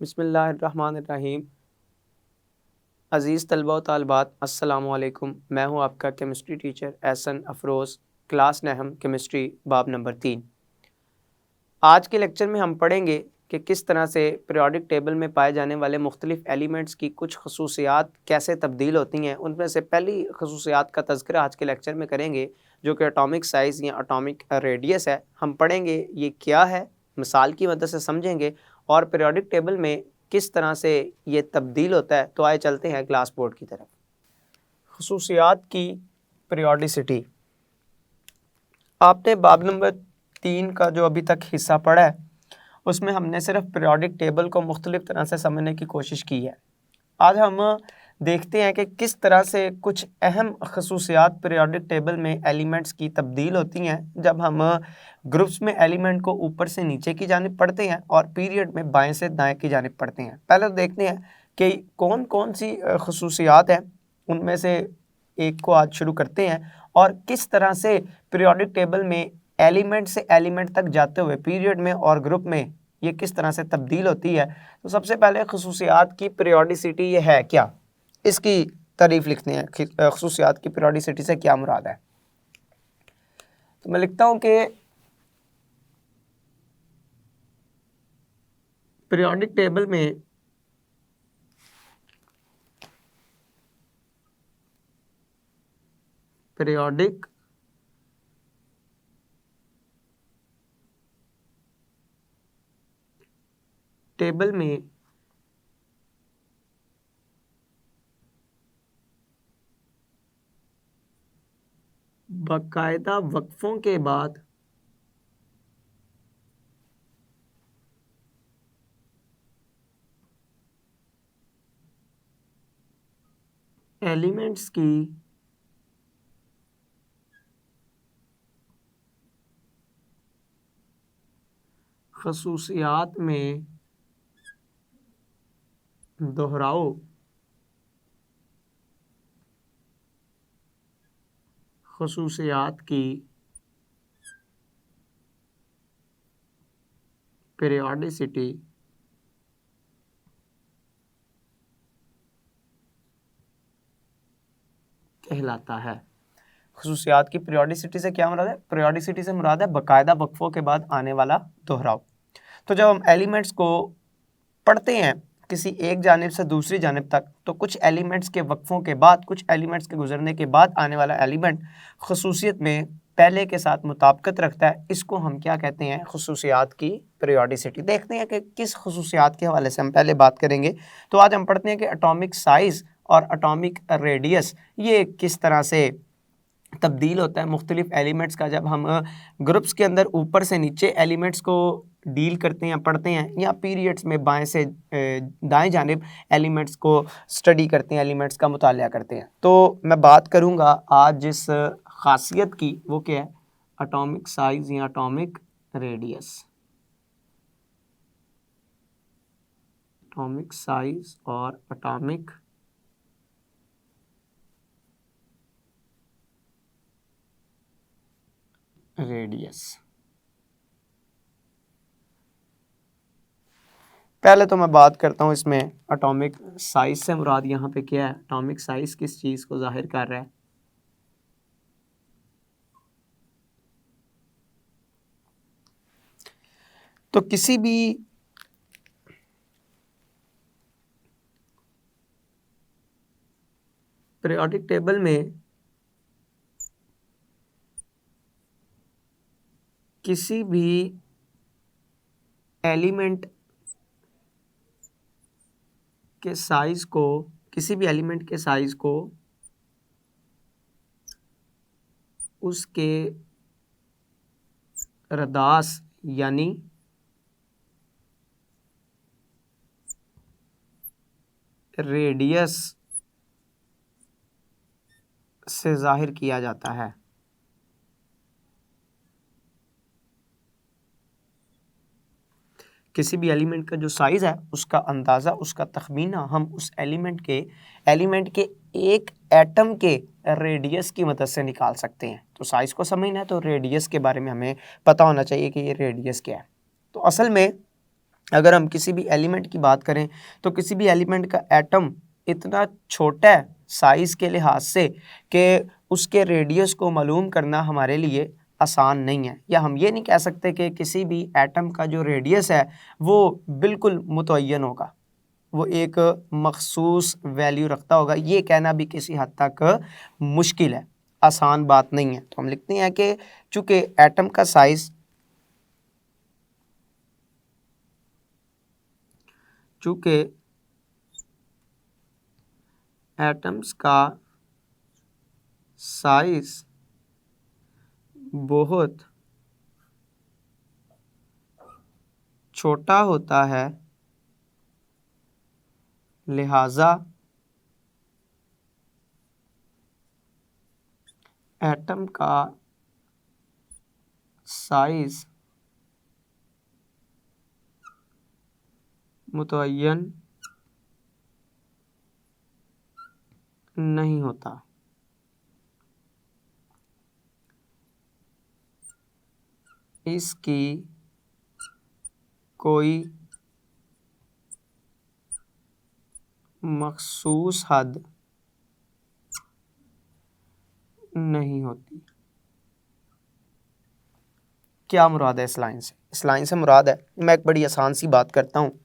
बिस्मिल्लाहिर्रहमानिर्रहीम। अज़ीज़ तलबा व तालिबात, अस्सलामु अलैकुम। मैं हूं आपका chemistry teacher Ehsan Afroz, class नहम केमिस्ट्री बाब नंबर 3। आज के लेक्चर में हम पढ़ेंगे कि किस तरह से पीरियोडिक टेबल में पाए जाने वाले मुख्तलिफ एलिमेंट्स की कुछ खसूसियात कैसे तब्दील होती हैं। उनमें से पहली खसूसियात का तज़किरा आज के लेक्चर में करेंगे, जो कि एटॉमिक साइज़ या एटॉमिक रेडियस है। हम पढ़ेंगे ये क्या है, मिसाल की मदद से समझेंगे और पीरियोडिक टेबल में किस तरह से ये तब्दील होता है। तो आए चलते हैं क्लास बोर्ड की तरफ। खसूसियात की पीरियोडिसिटी। आपने बाब नंबर 3 का जो अभी तक हिस्सा पढ़ा है उसमें हमने सिर्फ पीरियोडिक टेबल को मुख्तलिफ तरह से समझने की कोशिश की है। आज हम देखते हैं कि किस तरह से कुछ अहम खसूसियात पीरियोडिक टेबल में एलिमेंट्स की तब्दील होती हैं जब हम ग्रुप्स में एलिमेंट को ऊपर से नीचे की जानिब पढ़ते हैं और पीरियड में बाएं से दाएं की जानिब पढ़ते हैं। पहले तो देखते हैं कि कौन कौन सी खसूसियात हैं, उनमें से एक को आज शुरू करते हैं और किस तरह से पीरियोडिक टेबल में एलिमेंट से एलिमेंट तक जाते हुए पीरियड में और ग्रुप में ये किस तरह से तब्दील होती है। तो सबसे पहले खसूसियात की पीरियोडिसिटी ये है क्या, इसकी तारीफ लिखते हैं। खसूसियात की पीरियोडिसिटी से क्या मुराद है। तो मैं लिखता हूं कि पीरियोडिक टेबल में पीरियोडिक टेबल में बाकायदा वक्फों के बाद एलिमेंट्स की खसूसियात में दोहराओ खसूसियात की पीरियोडिसिटी कहलाता है। खसूसियात की पीरियोडिसिटी से क्या मुराद है? पीरियोडिसिटी से मुराद है बाकायदा वक्फों के बाद आने वाला दोहराव। तो जब हम एलिमेंट्स को पढ़ते हैं किसी एक जानिब से दूसरी जानिब तक, तो कुछ एलिमेंट्स के वक्फों के बाद, कुछ एलिमेंट्स के गुजरने के बाद आने वाला एलिमेंट खसूसियत में पहले के साथ मुताबिकत रखता है। इसको हम क्या कहते हैं? खसूसियात की पीरियोडिसिटी। देखते हैं कि किस खसूसियात के हवाले से हम पहले बात करेंगे। तो आज हम पढ़ते हैं कि एटॉमिक साइज़ और एटॉमिक रेडियस ये किस तरह से तब्दील होता है मुख्तलिफ एलिमेंट्स का जब हम ग्रुप्स के अंदर ऊपर से नीचे एलिमेंट्स को डील करते हैं, पढ़ते हैं, या पीरियड्स में बाएं से दाएं जानिब एलिमेंट्स को स्टडी करते हैं, एलिमेंट्स का मुतालिया करते हैं। तो मैं बात करूंगा आज जिस खासियत की, वो क्या है? एटॉमिक साइज या एटॉमिक रेडियस। एटॉमिक साइज और एटॉमिक रेडियस। पहले तो मैं बात करता हूं इसमें एटॉमिक साइज से मुराद यहाँ पे क्या है। एटॉमिक साइज किस चीज़ को जाहिर कर रहा है? तो किसी भी पीरियोडिक टेबल में किसी भी एलिमेंट के साइज को, किसी भी एलिमेंट के साइज को उसके रदास यानी रेडियस से जाहिर किया जाता है। किसी भी एलिमेंट का जो साइज़ है उसका अंदाज़ा, उसका तखमीना हम उस एलिमेंट के एक एटम के रेडियस की मदद से निकाल सकते हैं। तो साइज़ को समझना है तो रेडियस के बारे में हमें पता होना चाहिए कि ये रेडियस क्या है। तो असल में अगर हम किसी भी एलिमेंट की बात करें तो किसी भी एलिमेंट का एटम इतना छोटा है साइज़ के लिहाज से कि उसके रेडियस को मालूम करना हमारे लिए आसान नहीं है, या हम ये नहीं कह सकते कि किसी भी एटम का जो रेडियस है वो बिल्कुल मुतय्यन होगा, वो एक मखसूस वैल्यू रखता होगा। ये कहना भी किसी हद तक मुश्किल है, आसान बात नहीं है। तो हम लिखते हैं कि चूँकि एटम का साइज़ चूँकि एटम्स का साइज बहुत छोटा होता है, लिहाजा एटम का साइज मुतय्यन नहीं होता। इसकी कोई मखसूस हद नहीं होती। क्या मुराद है इस लाइन से? इस लाइन से मुराद है, मैं एक बड़ी आसान सी बात करता हूँ।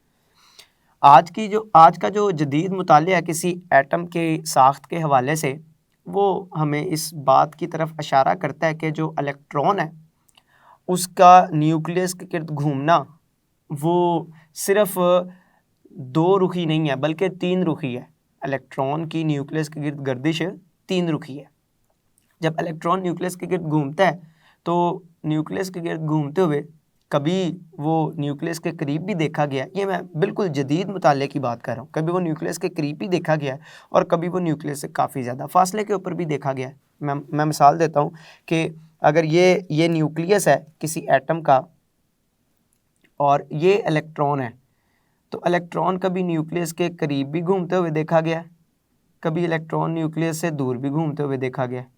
आज का जो जदीद मुतालिया है किसी एटम के साख्त के हवाले से, वो हमें इस बात की तरफ इशारा करता है कि जो इलेक्ट्रॉन है उसका न्यूक्लियस के गिर्द घूमना वो सिर्फ दो रुखी नहीं है बल्कि तीन रुखी है। इलेक्ट्रॉन की न्यूक्लियस के गिर्द गर्दिश तीन रुखी है। जब इलेक्ट्रॉन न्यूक्लियस के गिर्द घूमता है तो न्यूक्लियस के गिर्द घूमते हुए कभी वो न्यूक्लियस के करीब भी देखा गया, ये मैं बिल्कुल जदीद मुताले की बात कर रहा हूँ, कभी वो न्यूक्लियस के करीब भी देखा गया है और कभी वो न्यूक्लियस से काफ़ी ज़्यादा फासले के ऊपर भी देखा गया है। मैं मिसाल देता हूँ कि अगर ये न्यूक्लियस है किसी एटम का और ये इलेक्ट्रॉन है, तो इलेक्ट्रॉन कभी न्यूक्लियस के करीब भी घूमते हुए देखा गया है, कभी इलेक्ट्रॉन न्यूक्लियस से दूर भी घूमते हुए देखा गया है।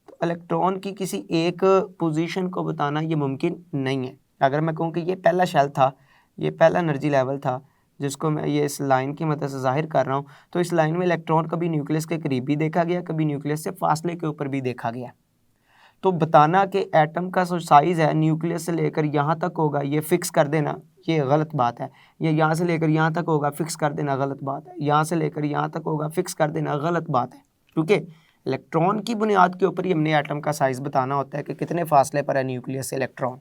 तो इलेक्ट्रॉन की किसी एक पोजीशन को बताना ये मुमकिन नहीं है। अगर मैं कहूँ कि ये पहला शेल था, ये पहला एनर्जी लेवल था जिसको मैं ये इस लाइन की मदद से ज़ाहिर कर रहा हूँ, तो इस लाइन में इलेक्ट्रॉन कभी न्यूक्लियस के करीब भी देखा गया, कभी न्यूक्लियस से फासले के ऊपर भी देखा गया। तो बताना कि एटम का जो साइज़ है न्यूक्लियस से लेकर यहाँ तक होगा, ये फिक्स कर देना, ये गलत बात है। ये यहाँ से लेकर यहाँ तक होगा, फिक्स कर देना, गलत बात है। यहाँ से लेकर यहाँ तक होगा, फिक्स कर देना, गलत बात है। क्योंकि इलेक्ट्रॉन की बुनियाद के ऊपर ही हमने एटम का साइज़ बताना होता है कि कितने फासले पर है न्यूक्लियस से इलेक्ट्रॉन।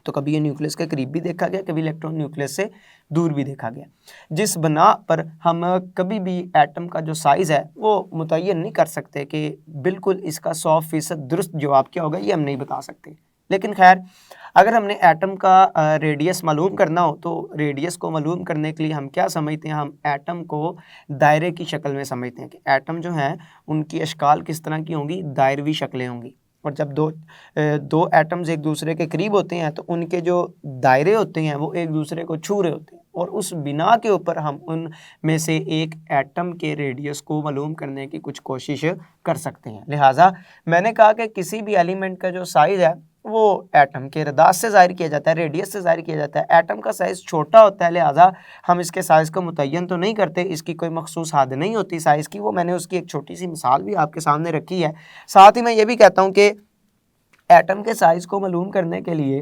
तो कभी ये न्यूक्लियस के करीब भी देखा गया, कभी इलेक्ट्रॉन न्यूक्लियस से दूर भी देखा गया। जिस बना पर हम कभी भी एटम का जो साइज़ है वो मुतय्यन नहीं कर सकते कि बिल्कुल इसका 100% दुरुस्त जवाब क्या होगा, ये हम नहीं बता सकते। लेकिन खैर, अगर हमने एटम का रेडियस मालूम करना हो तो रेडियस को मालूम करने के लिए हम क्या समझते हैं, हम एटम को दायरे की शक्ल में समझते हैं कि एटम जो हैं उनकी अशकाल किस तरह की होंगी, दायरवी शक्लें होंगी। और जब दो एटम्स एक दूसरे के करीब होते हैं तो उनके जो दायरे होते हैं वो एक दूसरे को छू रहे होते हैं, और उस बिना के ऊपर हम उन में से एक एटम के रेडियस को मालूम करने की कुछ कोशिश कर सकते हैं। लिहाजा मैंने कहा कि किसी भी एलिमेंट का जो साइज़ है वो एटम के रदास से ज़ाहिर किया जाता है, रेडियस से ज़ाहिर किया जाता है। एटम का साइज़ छोटा होता है, लिहाजा हम इसके साइज़ को मुतय्यन तो नहीं करते, इसकी कोई मखसूस हद नहीं होती साइज़ की। वो मैंने उसकी एक छोटी सी मिसाल भी आपके सामने रखी है। साथ ही मैं ये भी कहता हूँ कि एटम के साइज़ को मालूम करने के लिए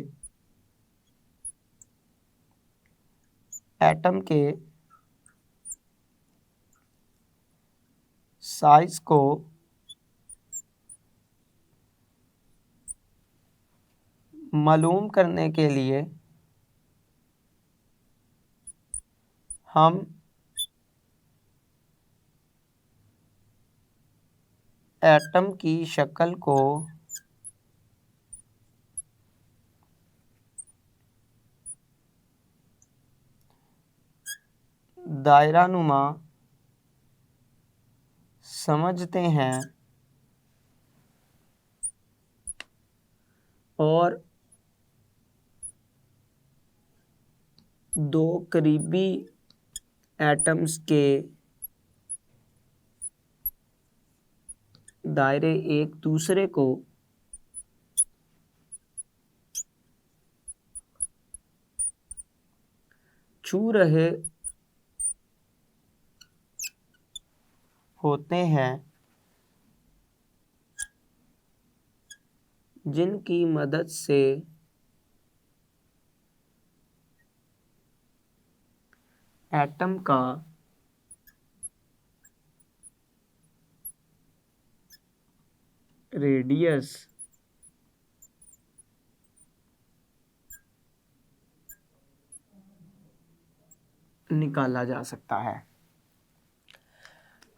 एटम के साइज़ को मालूम करने के लिए हम एटम की शक्ल को दायरानुमा समझते हैं और दो करीबी एटम्स के दायरे एक दूसरे को छू रहे होते हैं जिनकी मदद से एटम का रेडियस निकाला जा सकता है।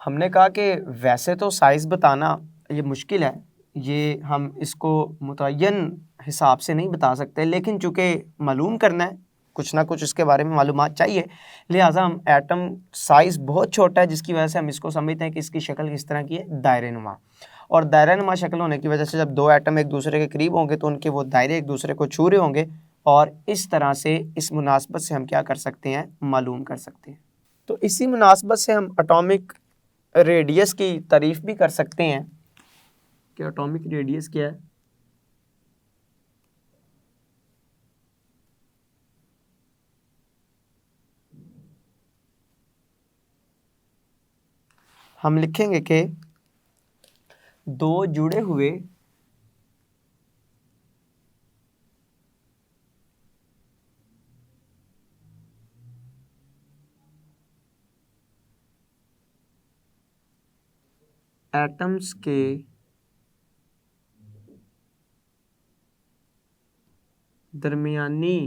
हमने कहा कि वैसे तो साइज़ बताना ये मुश्किल है, ये हम इसको मुतय्यन हिसाब से नहीं बता सकते, लेकिन चूँकि मालूम करना है, कुछ ना कुछ इसके बारे में मालूमात चाहिए, लिहाजा हम एटम साइज़ बहुत छोटा है जिसकी वजह से हम इसको समझते हैं कि इसकी शक्ल किस तरह की है, दायरे नुमा। और दायरा नुमा शक्ल होने की वजह से जब दो एटम एक दूसरे के करीब होंगे तो उनके वो दायरे एक दूसरे को छू रहे होंगे, और इस तरह से इस मुनासबत से हम क्या कर सकते हैं, मालूम कर सकते हैं। तो इसी मुनासबत से हम एटॉमिक रेडियस की तारीफ़ भी कर सकते हैं कि एटॉमिक रेडियस क्या है। हम लिखेंगे कि दो जुड़े हुए एटम्स के दरमियानी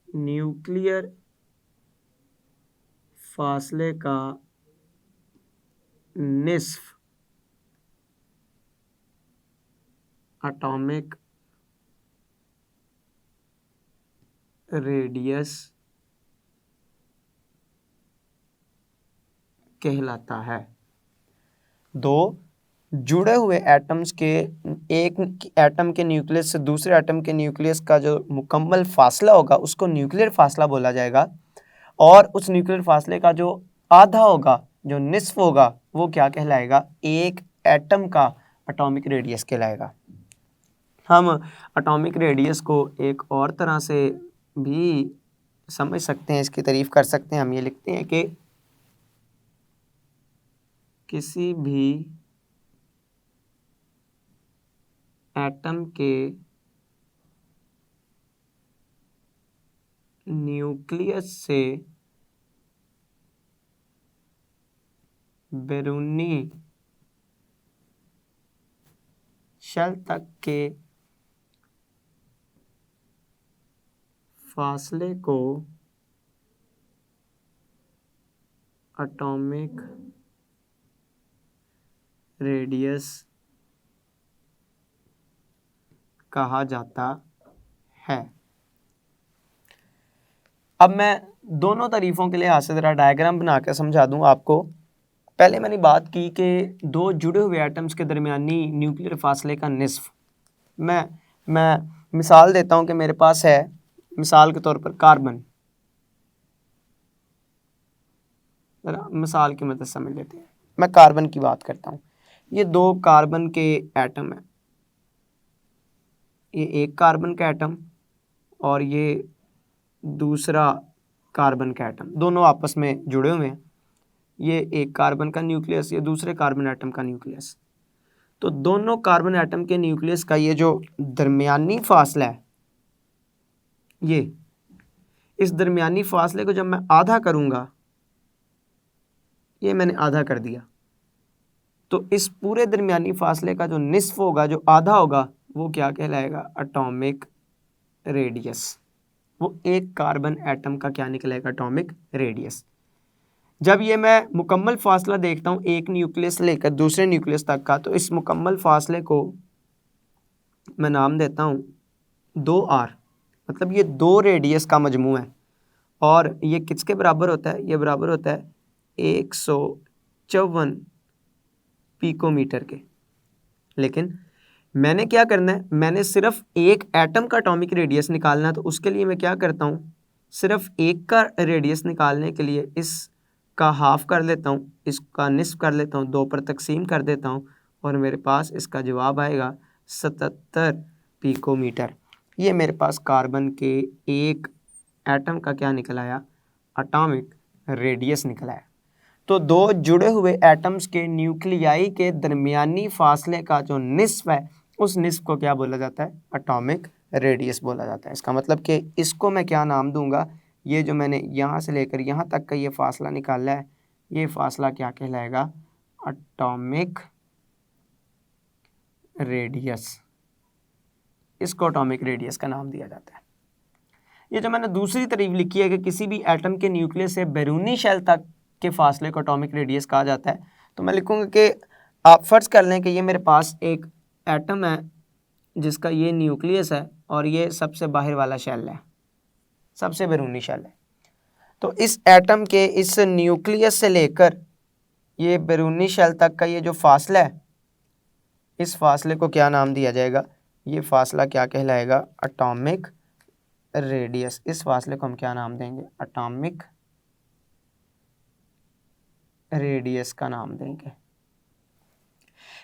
न्यूक्लियर फासले का निस्फ एटॉमिक रेडियस कहलाता है। दो जुड़े हुए एटम्स के एक एटम के न्यूक्लियस से दूसरे एटम के न्यूक्लियस का जो मुकम्मल फासला होगा उसको न्यूक्लियर फासला बोला जाएगा, और उस न्यूक्लियर फासले का जो आधा होगा, जो निस्फ होगा, वो क्या कहलाएगा, एक एटम का एटॉमिक रेडियस कहलाएगा। हम एटॉमिक रेडियस को एक और तरह से भी समझ सकते हैं, इसकी तारीफ कर सकते हैं। हम ये लिखते हैं कि किसी भी एटम के न्यूक्लियस से बैरूनी शेल तक के फासले को एटॉमिक रेडियस कहा जाता है। अब मैं दोनों तारीफ़ों के लिए हाथ से ज़रा डायग्राम बना के समझा दूं आपको। पहले मैंने बात की कि दो जुड़े हुए एटम्स के दरमियानी न्यूक्लियर फासले का निस्फ। मैं मिसाल देता हूं कि मेरे पास है, मिसाल के तौर पर कार्बन, मिसाल की मदद समझ लेते हैं। मैं कार्बन की बात करता हूं। ये दो कार्बन के एटम हैं, ये एक कार्बन का एटम और ये दूसरा कार्बन का एटम, दोनों आपस में जुड़े हुए हैं। ये एक कार्बन का न्यूक्लियस, ये दूसरे कार्बन एटम का न्यूक्लियस। तो दोनों कार्बन एटम के न्यूक्लियस का ये जो दरमियानी फासला है, ये इस दरमियानी फासले को जब मैं आधा करूंगा, ये मैंने आधा कर दिया, तो इस पूरे दरमियानी फासले का जो निस्फ होगा, जो आधा होगा, वो क्या कहलाएगा, एटॉमिक रेडियस। वो एक कार्बन एटम का क्या निकलेगा, एटॉमिक रेडियस। जब ये मैं मुकम्मल फासला देखता हूँ एक न्यूक्लियस लेकर दूसरे न्यूक्लियस तक का, तो इस मुकम्मल फासले को मैं नाम देता हूँ 2r, मतलब ये दो रेडियस का मजमू है, और ये किसके बराबर होता है, ये बराबर होता है 154 पिकोमीटर के। लेकिन मैंने क्या करना है, मैंने सिर्फ एक एटम का एटॉमिक रेडियस निकालना है, तो उसके लिए मैं क्या करता हूँ, सिर्फ एक का रेडियस निकालने के लिए इसका हाफ कर लेता हूँ, इसका निस्फ कर लेता हूँ, 2 पर तकसीम कर देता हूँ, और मेरे पास इसका जवाब आएगा 77 पिकोमीटर। ये मेरे पास कार्बन के एक एटम का क्या निकल आया, एटॉमिक रेडियस निकल आया। तो दो जुड़े हुए एटम्स के न्यूक्लियाई के दरमियानी फासले का जो निस्फ है, उस निस्फ को क्या बोला जाता है, एटॉमिक रेडियस बोला जाता है। इसका मतलब कि इसको मैं क्या नाम दूंगा, ये जो मैंने यहाँ से लेकर यहाँ तक का ये फासला निकाला है, ये फासला क्या कहलाएगा, एटॉमिक रेडियस। इसको एटॉमिक रेडियस का नाम दिया जाता है। ये जो मैंने दूसरी तारीफ लिखी है कि किसी भी एटम के न्यूक्लियस से बैरूनी शेल तक के फासले को एटॉमिक रेडियस कहा जाता है, तो मैं लिखूंगा कि आप फर्ज कर लें कि ये मेरे पास एक एटम है जिसका ये न्यूक्लियस है और ये सबसे बाहर वाला शेल है, सबसे बैरूनी शेल है। तो इस एटम के इस न्यूक्लियस से लेकर ये बैरूनी शेल तक का ये जो फासला है, इस फासले को क्या नाम दिया जाएगा, ये फासला क्या कहलाएगा, एटॉमिक रेडियस। इस फासले को हम क्या नाम देंगे, एटॉमिक रेडियस का नाम देंगे।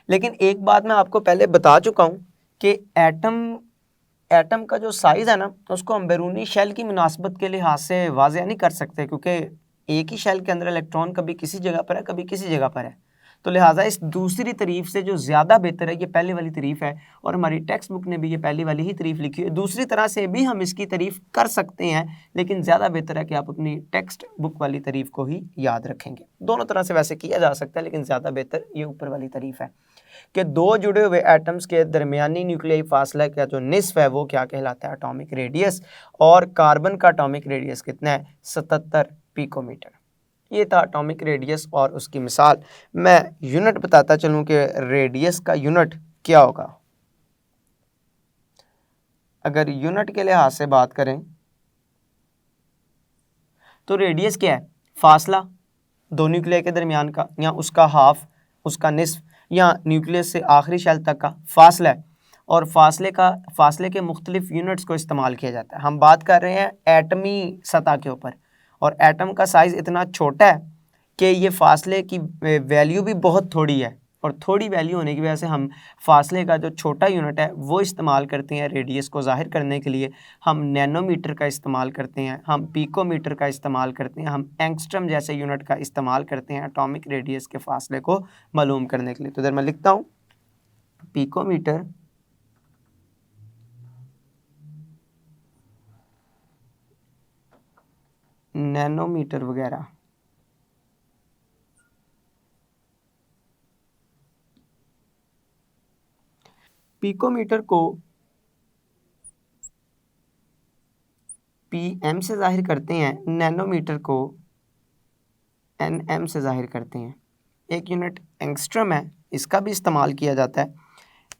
लेकिन एक बात मैं आपको पहले बता चुका हूं कि एटम का जो साइज है ना, उसको हम बैरूनी शेल की मुनासबत के लिहाज से वाज़ेह नहीं कर सकते, क्योंकि एक ही शेल के अंदर इलेक्ट्रॉन कभी किसी जगह पर है, कभी किसी जगह पर है। तो लिहाजा इस दूसरी तारीफ से जो ज़्यादा बेहतर है, ये पहले वाली तारीफ है, और हमारी टेक्स्ट बुक ने भी ये पहली वाली ही तारीफ लिखी है। दूसरी तरह से भी हम इसकी तारीफ कर सकते हैं, लेकिन ज़्यादा बेहतर है कि आप अपनी टेक्स्ट बुक वाली तारीफ को ही याद रखेंगे। दोनों तरह से वैसे किया जा सकता है, लेकिन ज़्यादा बेहतर ये ऊपर वाली तारीफ है कि दो जुड़े हुए एटम्स के दरमियानी न्यूक्लियाई फासला का जो निस्फ है वो क्या कहलाता है, एटॉमिक रेडियस। और कार्बन का एटॉमिक रेडियस कितना है, 77 पिकोमीटर। ये था एटॉमिक रेडियस और उसकी मिसाल। मैं यूनिट बताता चलूं कि रेडियस का यूनिट क्या होगा। अगर यूनिट के लिहाज से बात करें तो रेडियस क्या है, फासला दो न्यूक्लियाई के दरमियान का, या उसका हाफ, उसका निस्फ, या न्यूक्लियस से आखिरी शेल तक का फासला है। और फासले के मुख्तलिफ यूनिट्स को इस्तेमाल किया जाता है। हम बात कर रहे हैं एटमी सतह के ऊपर, और एटम का साइज़ इतना छोटा है कि ये फासले की वैल्यू भी बहुत थोड़ी है, और थोड़ी वैल्यू होने की वजह से हम फासले का जो छोटा यूनिट है वो इस्तेमाल करते हैं रेडियस को ज़ाहिर करने के लिए। हम नैनोमीटर का इस्तेमाल करते हैं, हम पिकोमीटर का इस्तेमाल करते हैं, हम एंगस्ट्रम जैसे यूनिट का इस्तेमाल करते हैं एटॉमिक रेडियस के फासले को मालूम करने के लिए। तो इधर मैं लिखता हूँ पिकोमीटर, नैनोमीटर वगैरह। पिकोमीटर को पीएम से जाहिर करते हैं, नैनोमीटर को एनएम से जाहिर करते हैं। एक यूनिट एंगस्ट्रम है, इसका भी इस्तेमाल किया जाता है।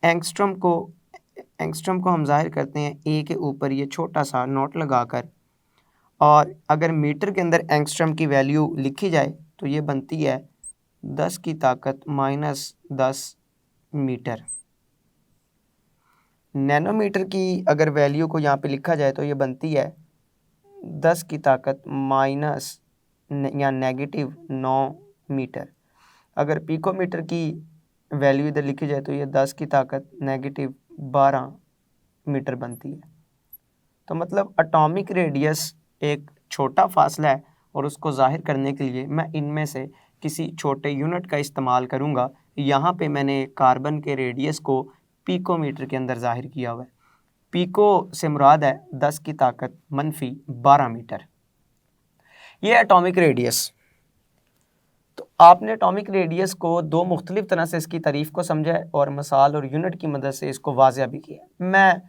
एंगस्ट्रम को हम जाहिर करते हैं ए के ऊपर ये छोटा सा नोट लगाकर, और अगर मीटर के अंदर एंगस्ट्रम की वैल्यू लिखी जाए तो ये बनती है 10 की ताकत -10 मीटर। नैनोमीटर की अगर वैल्यू को यहाँ पे लिखा जाए तो ये बनती है 10 की ताकत माइनस या -9 मीटर। अगर पिकोमीटर की वैल्यू इधर लिखी जाए तो ये 10 की ताकत -12 मीटर बनती है। तो मतलब एटॉमिक रेडियस एक छोटा फासला है, और उसको जाहिर करने के लिए मैं इनमें से किसी छोटे यूनिट का इस्तेमाल करूँगा। यहाँ पे मैंने कार्बन के रेडियस को पिकोमीटर के अंदर जाहिर किया हुआ है। पिको से मुराद है 10 की ताकत -12 मीटर। ये एटॉमिक रेडियस। तो आपने एटॉमिक रेडियस को दो मुख्तलिफ तरह से इसकी तारीफ़ को समझा है, और मिसाल और यूनिट की मदद से इसको वाज़िया भी किया। मैं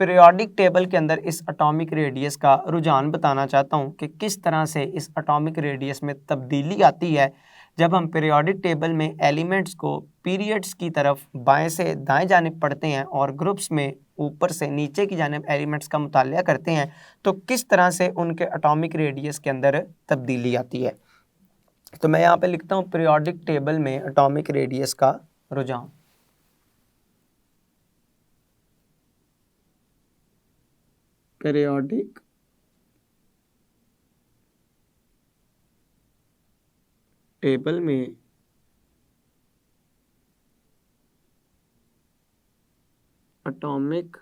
पीरियोडिक टेबल के अंदर इस एटॉमिक रेडियस का रुझान बताना चाहता हूँ कि किस तरह से इस एटॉमिक रेडियस में तब्दीली आती है जब हम पीरियोडिक टेबल में एलिमेंट्स को पीरियड्स की तरफ बाएं से दाएं जानिब पढ़ते हैं, और ग्रुप्स में ऊपर से नीचे की जानिब एलिमेंट्स का मुतालिया करते हैं, तो किस तरह से उनके एटॉमिक रेडियस के अंदर तब्दीली आती है। तो मैं यहाँ पे लिखता हूँ पीरियोडिक टेबल में एटॉमिक रेडियस का रुझान। पीरियोडिक टेबल में एटॉमिक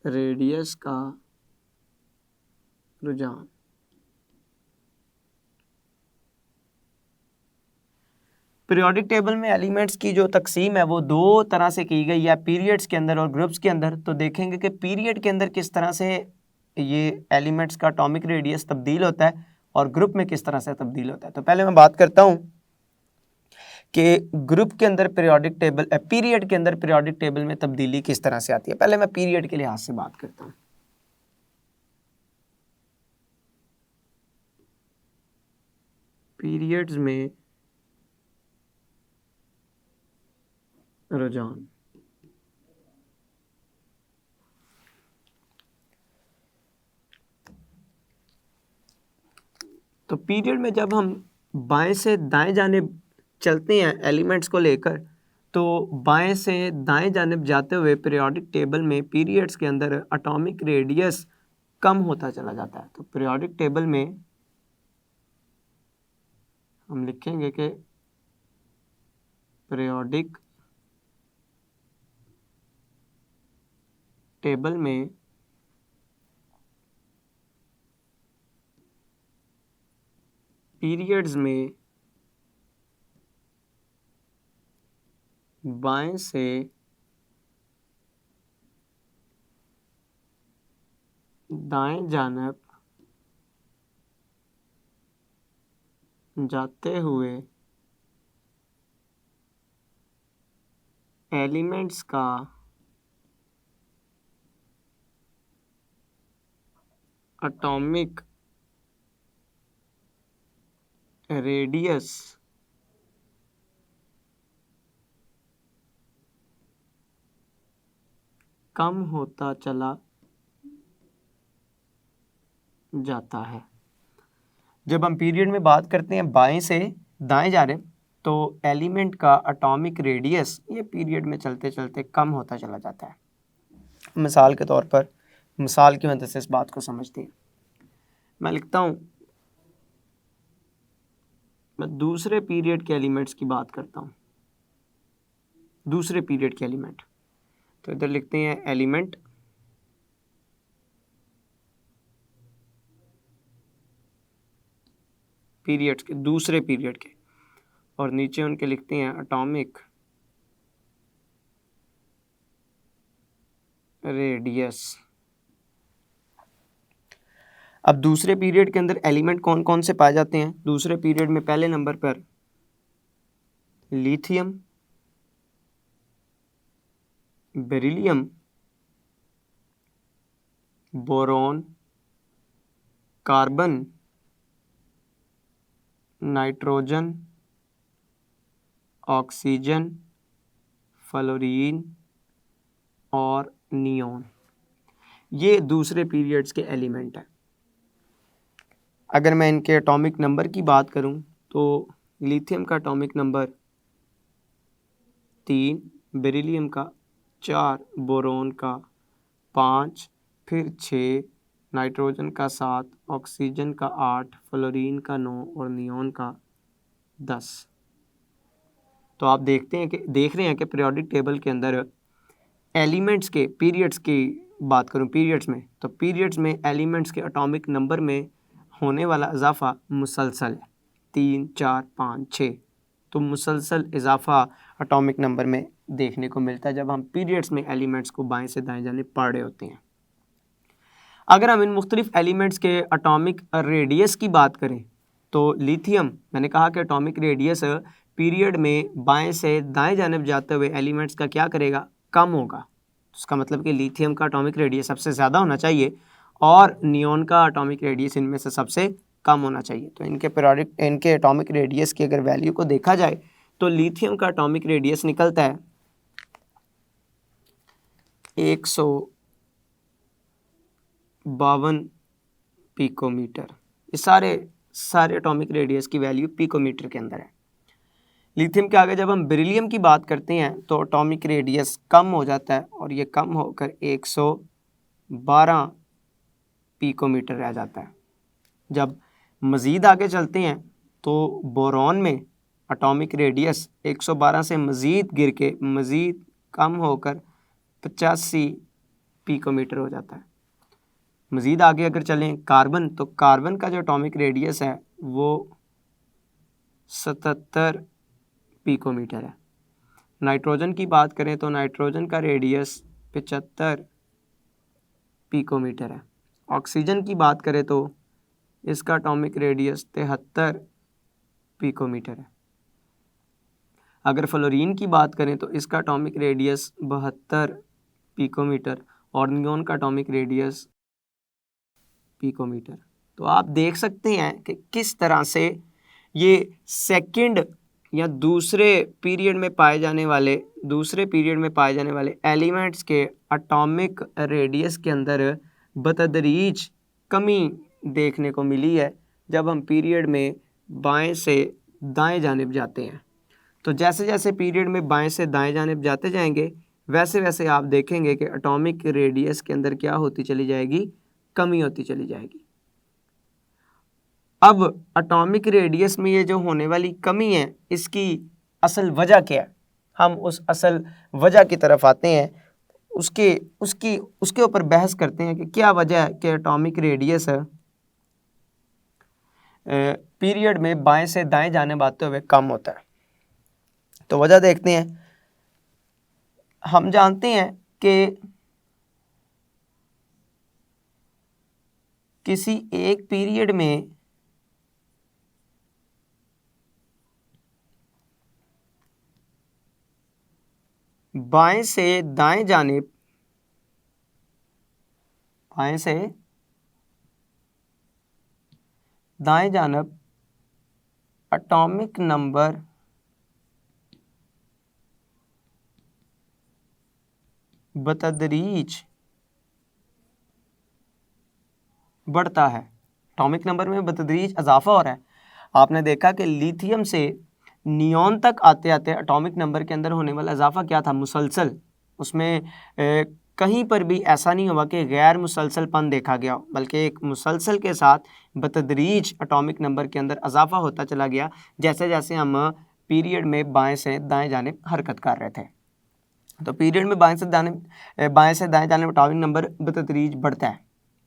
रेडियस का रुझान। पीरियोडिक टेबल में एलिमेंट्स की जो तकसीम है वो दो तरह से की गई है, पीरियड्स के अंदर और ग्रुप्स के अंदर। तो देखेंगे कि पीरियड के अंदर किस तरह से ये एलिमेंट्स का एटॉमिक रेडियस तब्दील होता है और ग्रुप में किस तरह से तब्दील होता है। तो पहले मैं बात करता हूँ कि ग्रुप के अंदर पीरियोडिक टेबल, पीरियड के अंदर पीरियोडिक टेबल में तब्दीली किस तरह से आती है। पहले मैं पीरियड के लिहाज से बात करता हूँ। पीरियड्स में रुझान, तो पीरियड में जब हम बाएं से दाएं जानिब चलते हैं एलिमेंट्स को लेकर, तो बाएं से दाएं जानिब जाते हुए पीरियोडिक टेबल में पीरियड्स के अंदर एटॉमिक रेडियस कम होता चला जाता है। तो पीरियोडिक टेबल में हम लिखेंगे कि पीरियोडिक टेबल में पीरियड्स में बाएं से दाएं जानिब जाते हुए एलिमेंट्स का एटॉमिक रेडियस कम होता चला जाता है। जब हम पीरियड में बात करते हैं बाएं से दाएं जानिब, तो एलिमेंट का एटॉमिक रेडियस ये पीरियड में चलते चलते कम होता चला जाता है। मिसाल के तौर पर, मिसाल की मदद से इस बात को समझते हैं। मैं लिखता हूं, मैं दूसरे पीरियड के एलिमेंट्स की बात करता हूं, दूसरे पीरियड के एलिमेंट। तो इधर लिखते हैं एलिमेंट पीरियड्स के, दूसरे पीरियड के, और नीचे उनके लिखते हैं एटॉमिक रेडियस। अब दूसरे पीरियड के अंदर एलिमेंट कौन कौन से पाए जाते हैं दूसरे पीरियड में? पहले नंबर पर lithium, beryllium, boron, carbon, nitrogen, oxygen, fluorine और नियॉन। ये दूसरे पीरियड्स के एलिमेंट हैं। अगर मैं इनके एटॉमिक नंबर की बात करूं तो लिथियम का एटॉमिक नंबर 3, बेरिलियम का 4, बोरॉन का 5, फिर 6, नाइट्रोजन का 7, ऑक्सीजन का 8, फ्लोरीन का 9 और नियॉन का 10। तो आप देख रहे हैं कि पीरियोडिक टेबल के अंदर एलिमेंट्स के पीरियड्स की बात करूं, पीरियड्स में, तो पीरियड्स में एलिमेंट्स के एटॉमिक नंबर में होने वाला इजाफा मुसलसल है, 3, 4, 5, 6। तो मुसलसल इजाफा एटॉमिक नंबर में देखने को मिलता है जब हम पीरियड्स में एलिमेंट्स को बाएं से दाएं जानिब पढ़ रहे होते हैं। अगर हम इन मुख्तलिफ एलिमेंट्स के एटॉमिक रेडियस की बात करें तो लिथियम, मैंने कहा कि एटॉमिक रेडियस पीरियड में बाएं से दाएं जानिब जाते हुए एलिमेंट्स का क्या करेगा? कम होगा। उसका मतलब कि लिथियम का एटॉमिक रेडियस सबसे ज़्यादा होना चाहिए और नियॉन का एटॉमिक रेडियस इनमें से सबसे कम होना चाहिए। तो इनके एटॉमिक रेडियस की अगर वैल्यू को देखा जाए तो लिथियम का एटॉमिक रेडियस निकलता है 152 पिकोमीटर। ये सारे एटॉमिक रेडियस की वैल्यू पिकोमीटर के अंदर है। लिथियम के आगे जब हम बेरिलियम की बात करते हैं तो एटॉमिक रेडियस कम हो जाता है और ये कम होकर 112 पिकोमीटर रह जाता है। जब मज़ीद आगे चलते हैं तो बोरॉन में एटॉमिक रेडियस 112 से मज़ीद गिर के मज़ीद कम होकर 85 पिकोमीटर हो जाता है। मज़ीद आगे अगर चलें कार्बन, तो कार्बन का जो एटॉमिक रेडियस है वो 77 पिकोमीटर है। नाइट्रोजन की बात करें तो नाइट्रोजन का रेडियस 75 पिकोमीटर है। ऑक्सीजन की बात करें तो इसका एटॉमिक रेडियस 73 पिकोमीटर है। अगर फ्लोरीन की बात करें तो इसका एटॉमिक रेडियस 72 पिकोमीटर और नियोन का एटॉमिक रेडियस पिकोमीटर। तो आप देख सकते हैं कि किस तरह से ये सेकंड या दूसरे पीरियड में पाए जाने वाले एलिमेंट्स के एटॉमिक रेडियस के अंदर बतदरीज कमी देखने को मिली है जब हम पीरियड में बाएं से दाएं जानिब जाते हैं। तो जैसे जैसे पीरियड में बाएं से दाएं जानिब जाते जाएंगे वैसे वैसे आप देखेंगे कि एटॉमिक रेडियस के अंदर क्या होती चली जाएगी, कमी होती चली जाएगी। अब एटॉमिक रेडियस में ये जो होने वाली कमी है इसकी असल वजह क्या है, हम उस असल वजह की तरफ आते हैं, उसके ऊपर बहस करते हैं कि क्या वजह है कि एटॉमिक रेडियस पीरियड में बाएं से दाएं जाने बाते हुए कम होता है। तो वजह देखते हैं। हम जानते हैं कि किसी एक पीरियड में बाएं से दाएं जानिब एटॉमिक नंबर बतदरीज बढ़ता है। एटॉमिक नंबर में बतदरीज इजाफा हो रहा है। आपने देखा कि लिथियम से नियोन तक आते आते एटॉमिक नंबर के अंदर होने वाला इजाफा क्या था, मुसलसल। उसमें कहीं पर भी ऐसा नहीं हुआ कि गैर मुसलसलपन देखा गया, बल्कि एक मुसलसल के साथ बतदरीज एटॉमिक नंबर के अंदर इजाफा होता चला गया जैसे जैसे हम पीरियड में बाएं से दाएं जानिब हरकत कर रहे थे। तो पीरियड में बाएं से दाएं जानिब एटॉमिक नंबर बतदरीज बढ़ता है।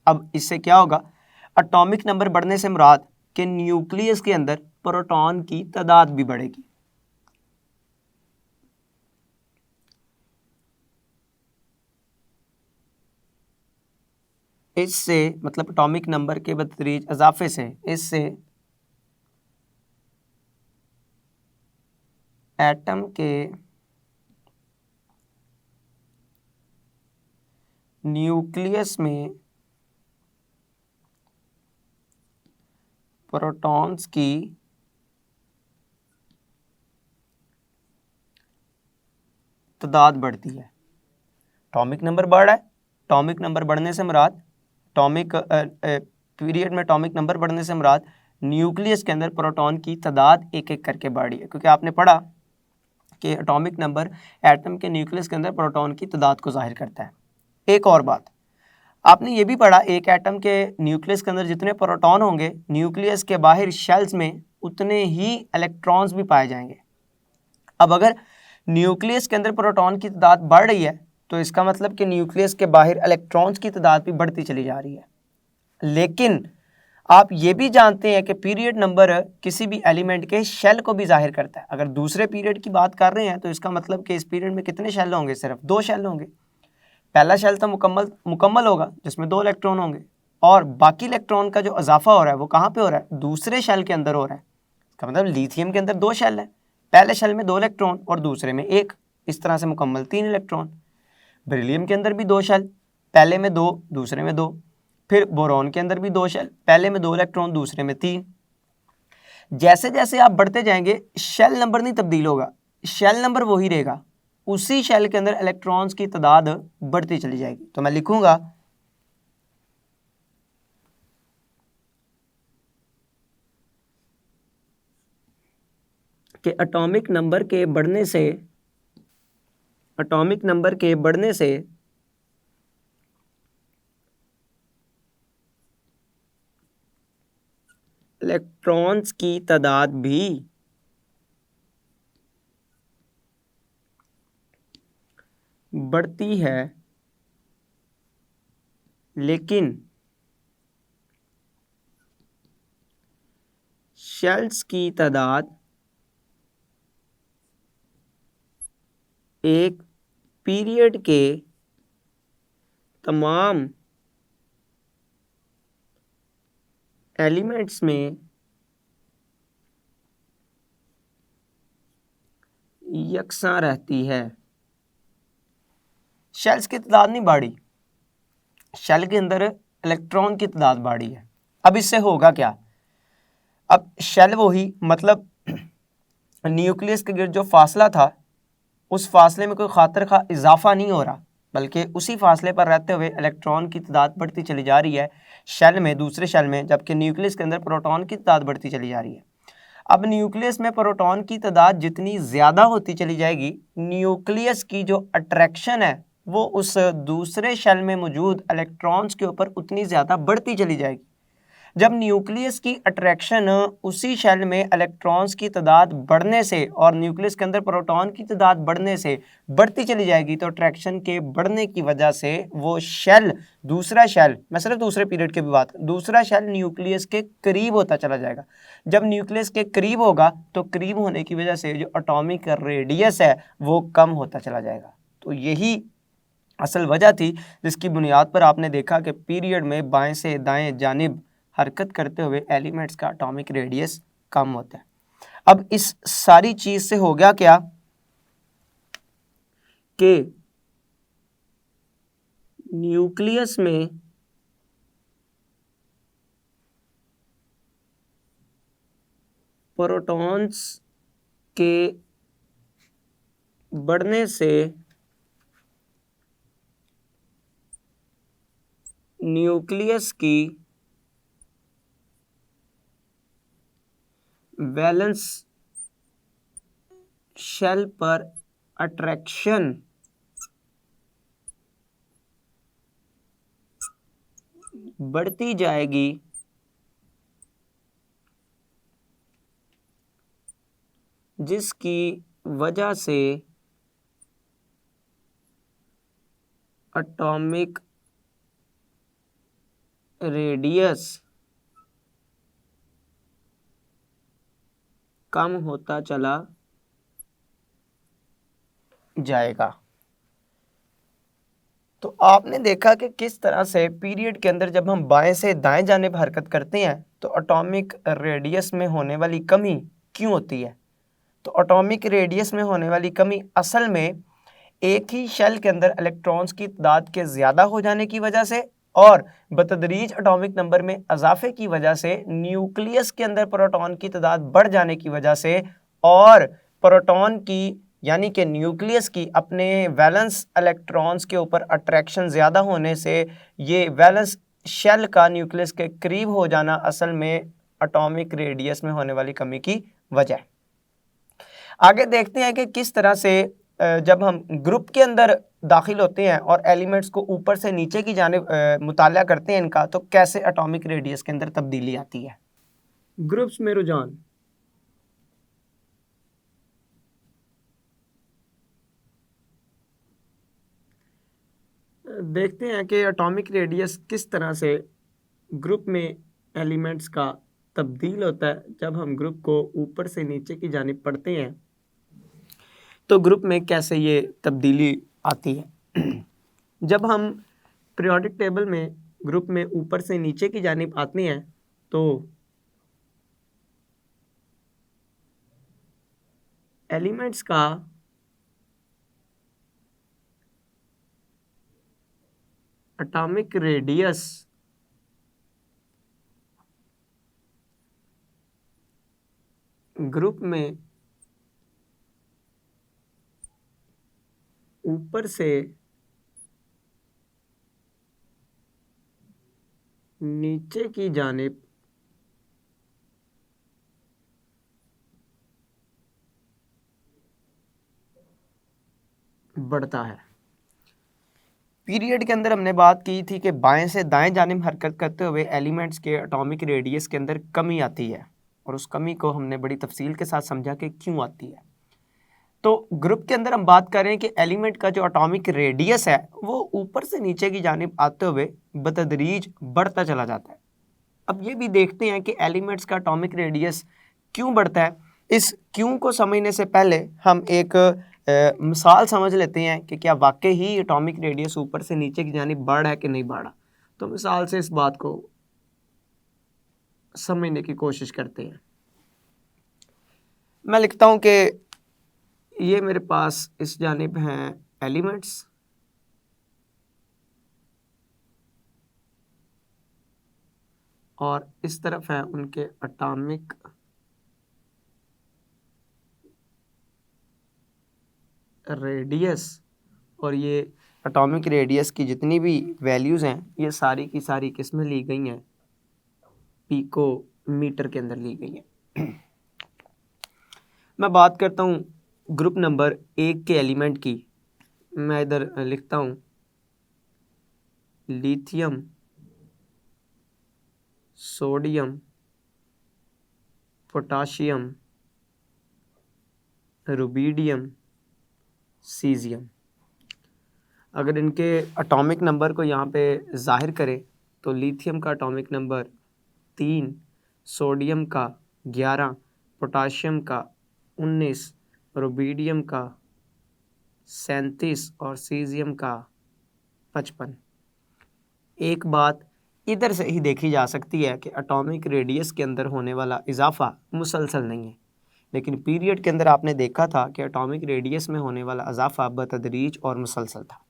अब इससे क्या होगा, एटॉमिक नंबर बढ़ने से मुराद कि न्यूक्लियस के अंदर प्रोटॉन की तादाद भी बढ़ेगी। इससे मतलब एटॉमिक नंबर के बतदरीज इजाफे से इससे एटम के न्यूक्लियस में प्रोटॉन्स की तादाद बढ़ती है। एटॉमिक नंबर बढ़ रहा है, एटॉमिक नंबर बढ़ने से मुराद पीरियड में एटॉमिक नंबर बढ़ने से मुराद न्यूक्लियस के अंदर प्रोटॉन की तादाद एक एक करके बढ़ रही है, क्योंकि आपने पढ़ा कि एटॉमिक नंबर एटम के न्यूक्लियस के अंदर प्रोटॉन की तादाद को जाहिर करता है। एक और बात आपने ये भी पढ़ा, एक एटम के न्यूक्लियस के अंदर जितने प्रोटॉन होंगे न्यूक्लियस के बाहर शेल्स में उतने ही इलेक्ट्रॉन्स भी पाए जाएंगे। अब अगर न्यूक्लियस के अंदर प्रोटॉन की तादाद बढ़ रही है तो इसका मतलब कि न्यूक्लियस के बाहर इलेक्ट्रॉन्स की तादाद भी बढ़ती चली जा रही है। लेकिन आप ये भी जानते हैं कि पीरियड नंबर किसी भी एलिमेंट के शेल को भी जाहिर करता है। अगर दूसरे पीरियड की बात कर रहे हैं तो इसका मतलब कि इस पीरियड में कितने शेल होंगे, सिर्फ 2 शेल होंगे। पहला शेल तो मुकम्मल होगा जिसमें 2 इलेक्ट्रॉन होंगे, और बाकी इलेक्ट्रॉन का जो इजाफा हो रहा है वो कहाँ पे हो रहा है, दूसरे शेल के अंदर हो रहा है। इसका मतलब लिथियम के अंदर 2 शेल है, पहले शेल में 2 इलेक्ट्रॉन और दूसरे में 1, इस तरह से मुकम्मल 3 इलेक्ट्रॉन। बेरिलियम के अंदर भी 2 शेल, पहले में 2 दूसरे में 2। फिर बोरॉन के अंदर भी 2 शेल, पहले में 2 इलेक्ट्रॉन दूसरे में 3। जैसे जैसे आप बढ़ते जाएंगे शेल नंबर नहीं तब्दील होगा, शेल नंबर वही रहेगा, उसी शेल के अंदर इलेक्ट्रॉन्स की तादाद बढ़ती चली जाएगी। तो मैं लिखूंगा कि एटॉमिक नंबर के बढ़ने से इलेक्ट्रॉन्स की तादाद भी बढ़ती है लेकिन शेल्स की तादाद एक पीरियड के तमाम एलिमेंट्स में यकसां रहती है। शेल्स की तादाद नहीं बढ़ी, शेल के अंदर इलेक्ट्रॉन की तादाद बढ़ी है। अब इससे होगा क्या? अब शेल वही, मतलब न्यूक्लियस के गिर्द जो फासला था उस फासले में कोई खातिर खा इजाफा नहीं हो रहा, बल्कि उसी फासले पर रहते हुए इलेक्ट्रॉन की तादाद बढ़ती चली जा रही है शेल में, दूसरे शेल में, जबकि न्यूक्लियस के अंदर प्रोटॉन की तादाद बढ़ती चली जा रही है। अब न्यूक्लियस में प्रोटॉन की तादाद जितनी ज़्यादा होती चली जाएगी, न्यूक्लियस की जो अट्रैक्शन है वो उस दूसरे शेल में मौजूद इलेक्ट्रॉन्स के ऊपर उतनी ज़्यादा बढ़ती चली जाएगी। जब न्यूक्लियस की अट्रैक्शन उसी शेल में इलेक्ट्रॉन्स की तादाद बढ़ने से और न्यूक्लियस के अंदर प्रोटॉन की तादाद बढ़ने से बढ़ती चली जाएगी, तो अट्रैक्शन के बढ़ने की वजह से वो शेल, दूसरा शेल, मैं सिर्फ दूसरे पीरियड की भी बात, दूसरा शेल न्यूक्लियस के करीब होता चला जाएगा। जब न्यूक्लियस के करीब होगा तो करीब होने की वजह से जो एटॉमिक रेडियस है वो कम होता चला जाएगा। तो यही असल वजह थी जिसकी बुनियाद पर आपने देखा कि पीरियड में बाएं से दाएं जानिब हरकत करते हुए एलिमेंट्स का एटॉमिक रेडियस कम होता है। अब इस सारी चीज से हो गया क्या कि न्यूक्लियस में प्रोटॉन्स के बढ़ने से न्यूक्लियस की वैलेंस शेल पर अट्रैक्शन बढ़ती जाएगी, जिसकी वजह से एटॉमिक रेडियस कम होता चला जाएगा। तो आपने देखा कि किस तरह से पीरियड के अंदर जब हम बाएं से दाएं जानिब हरकत करते हैं तो एटॉमिक रेडियस में होने वाली कमी क्यों होती है। तो एटॉमिक रेडियस में होने वाली कमी असल में एक ही शेल के अंदर इलेक्ट्रॉन्स की तादाद के ज़्यादा हो जाने की वजह से और बतदरीज एटॉमिक नंबर में इजाफे की वजह से, न्यूक्लियस के अंदर प्रोटॉन की तादाद बढ़ जाने की वजह से और प्रोटॉन की यानी कि न्यूक्लियस की अपने वैलेंस इलेक्ट्रॉन्स के ऊपर अट्रैक्शन ज़्यादा होने से ये वैलेंस शेल का न्यूक्लियस के करीब हो जाना असल में एटॉमिक रेडियस में होने वाली कमी की वजह है। आगे देखते हैं कि किस तरह से जब हम ग्रुप के अंदर दाखिल होते हैं और एलिमेंट्स को ऊपर से नीचे की जानिब मुताला करते हैं इनका, तो कैसे एटॉमिक रेडियस के अंदर तब्दीली आती है। ग्रुप्स में रुझान, देखते हैं कि एटॉमिक रेडियस किस तरह से ग्रुप में एलिमेंट्स का तब्दील होता है। जब हम ग्रुप को ऊपर से नीचे की जानिब पढ़ते हैं तो ग्रुप में कैसे ये तब्दीली आती है। जब हम पीरियोडिक टेबल में ग्रुप में ऊपर से नीचे की जानिब आते हैं तो एलिमेंट्स का एटॉमिक रेडियस ग्रुप में ऊपर से नीचे की जानिब बढ़ता है। पीरियड के अंदर हमने बात की थी कि बाएं से दाएं जानिब हरकत करते हुए एलिमेंट्स के एटॉमिक रेडियस के अंदर कमी आती है और उस कमी को हमने बड़ी तफसील के साथ समझा कि क्यों आती है। तो ग्रुप के अंदर हम बात कर रहे हैं कि एलिमेंट का जो एटॉमिक रेडियस है वो ऊपर से नीचे की जानिब आते हुए बतदरीज बढ़ता चला जाता है। अब ये भी देखते हैं कि एलिमेंट्स का एटॉमिक रेडियस क्यों बढ़ता है। इस क्यों को समझने से पहले हम एक मिसाल समझ लेते हैं कि क्या वाकई ही एटॉमिक रेडियस ऊपर से नीचे की जानिब बढ़ है कि नहीं बढ़ा। तो मिसाल से इस बात को समझने की कोशिश करते हैं। मैं लिखता हूं कि ये मेरे पास इस जानिब हैं एलिमेंट्स और इस तरफ है उनके एटॉमिक रेडियस, और ये एटॉमिक रेडियस की जितनी भी वैल्यूज़ हैं ये सारी की सारी किस में ली गई हैं, पिकोमीटर के अंदर ली गई हैं। मैं बात करता हूँ ग्रुप नंबर 1 के एलिमेंट की। मैं इधर लिखता हूँ lithium, sodium, potassium, rubidium, caesium. अगर इनके एटॉमिक नंबर को यहाँ पे जाहिर करें तो लिथियम का एटॉमिक नंबर 3, सोडियम का 11, पोटाशियम का 19, रुबिडियम का 37 और सीजियम का 55। एक बात इधर से ही देखी जा सकती है कि एटॉमिक रेडियस के अंदर होने वाला इजाफा मुसलसल नहीं है, लेकिन पीरियड के अंदर आपने देखा था कि एटॉमिक रेडियस में होने वाला इजाफा बतदरीज और मुसलसल था।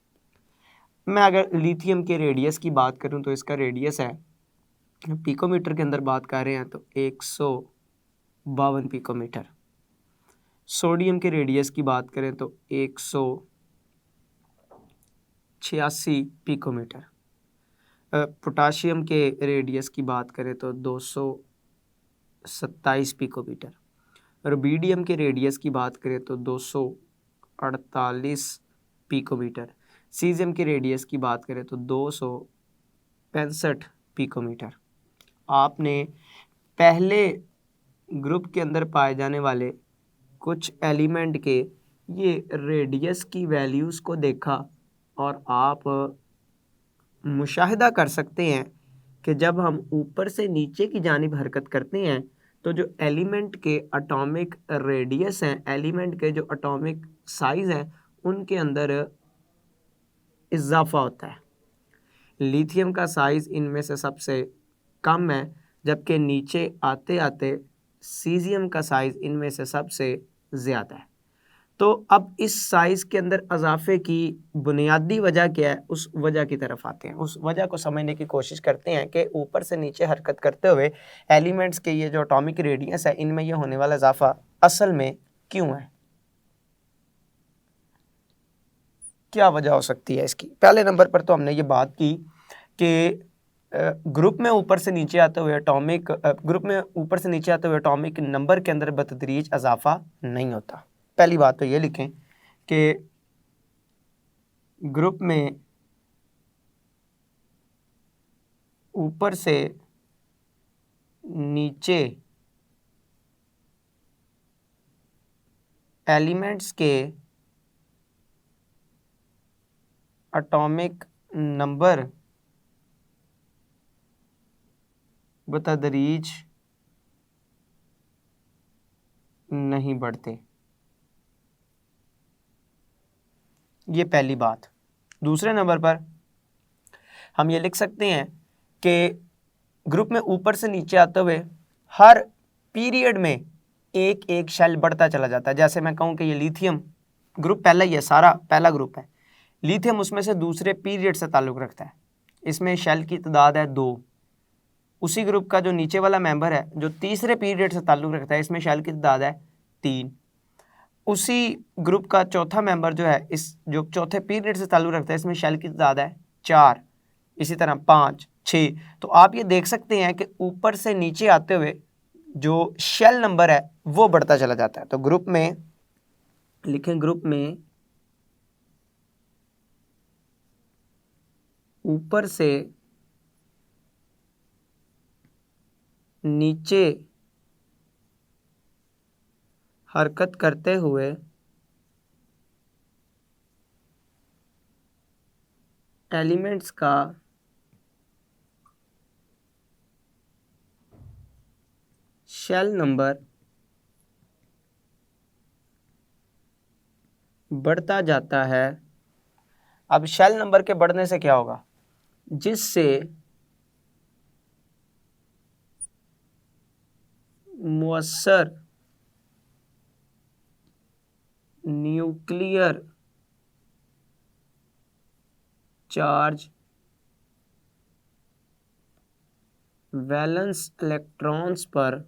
मैं अगर लिथियम के रेडियस की बात करूं तो इसका रेडियस है, पिकोमीटर के अंदर बात कर रहे हैं तो 152 पिकोमीटर। सोडियम के रेडियस की बात करें तो 186 पिकोमीटर। पोटाशियम के रेडियस की बात करें तो 227 पिकोमीटर। रुबिडियम के रेडियस की बात करें तो 248 पिकोमीटर। सीजियम के रेडियस की बात करें तो 265 पिकोमीटर। आपने पहले ग्रुप के अंदर पाए जाने वाले कुछ एलिमेंट के ये रेडियस की वैल्यूज़ को देखा और आप मुशाहिदा कर सकते हैं कि जब हम ऊपर से नीचे की जानिब हरकत करते हैं तो जो एलिमेंट के एटॉमिक रेडियस हैं, एलिमेंट के जो एटॉमिक साइज़ हैं, उनके अंदर इजाफा होता है। लिथियम का साइज़ इनमें से सबसे कम है, जबकि नीचे आते आते सीजियम का साइज़ इनमें से सबसे ज़्यादा है। तो अब इस साइज़ के अंदर इजाफे की बुनियादी वजह क्या है, उस वजह की तरफ आते हैं। उस वजह को समझने की कोशिश करते हैं कि ऊपर से नीचे हरकत करते हुए एलिमेंट्स के ये जो एटॉमिक रेडियस है इनमें ये होने वाला इजाफा असल में क्यों है, क्या वजह हो सकती है इसकी। पहले नंबर पर तो हमने ये बात की कि ग्रुप में ऊपर से नीचे आते हुए एटॉमिक नंबर के अंदर बतदरीज इजाफा नहीं होता। पहली बात तो ये लिखें कि ग्रुप में ऊपर से नीचे एलिमेंट्स के एटॉमिक नंबर बतदरीज नहीं बढ़ते। ये पहली बात। दूसरे नंबर पर हम ये लिख सकते हैं कि ग्रुप में ऊपर से नीचे आते हुए हर पीरियड में एक एक शेल बढ़ता चला जाता है। जैसे मैं कहूँ कि ये लिथियम ग्रुप पहला ही है, सारा पहला ग्रुप है। लिथियम उसमें से दूसरे पीरियड से ताल्लुक़ रखता है, इसमें शेल की तादाद है 2। उसी ग्रुप का जो नीचे वाला मेंबर है जो तीसरे पीरियड से ताल्लुक़ रखता है, इसमें शेल की तादाद है 3। उसी ग्रुप का चौथा मेंबर जो है, इस जो चौथे पीरियड से ताल्लुक़ रखता है, इसमें शेल की तादाद है 4। इसी तरह 5, 6। तो आप ये देख सकते हैं कि ऊपर से नीचे आते हुए जो शेल नंबर है वो बढ़ता चला जाता है। तो ग्रुप में लिखें, ग्रुप में ऊपर से नीचे हरकत करते हुए एलिमेंट्स का शेल नंबर बढ़ता जाता है। अब शेल नंबर के बढ़ने से क्या होगा, जिससे मुअस्सर न्यूक्लियर चार्ज वैलेंस इलेक्ट्रॉन्स पर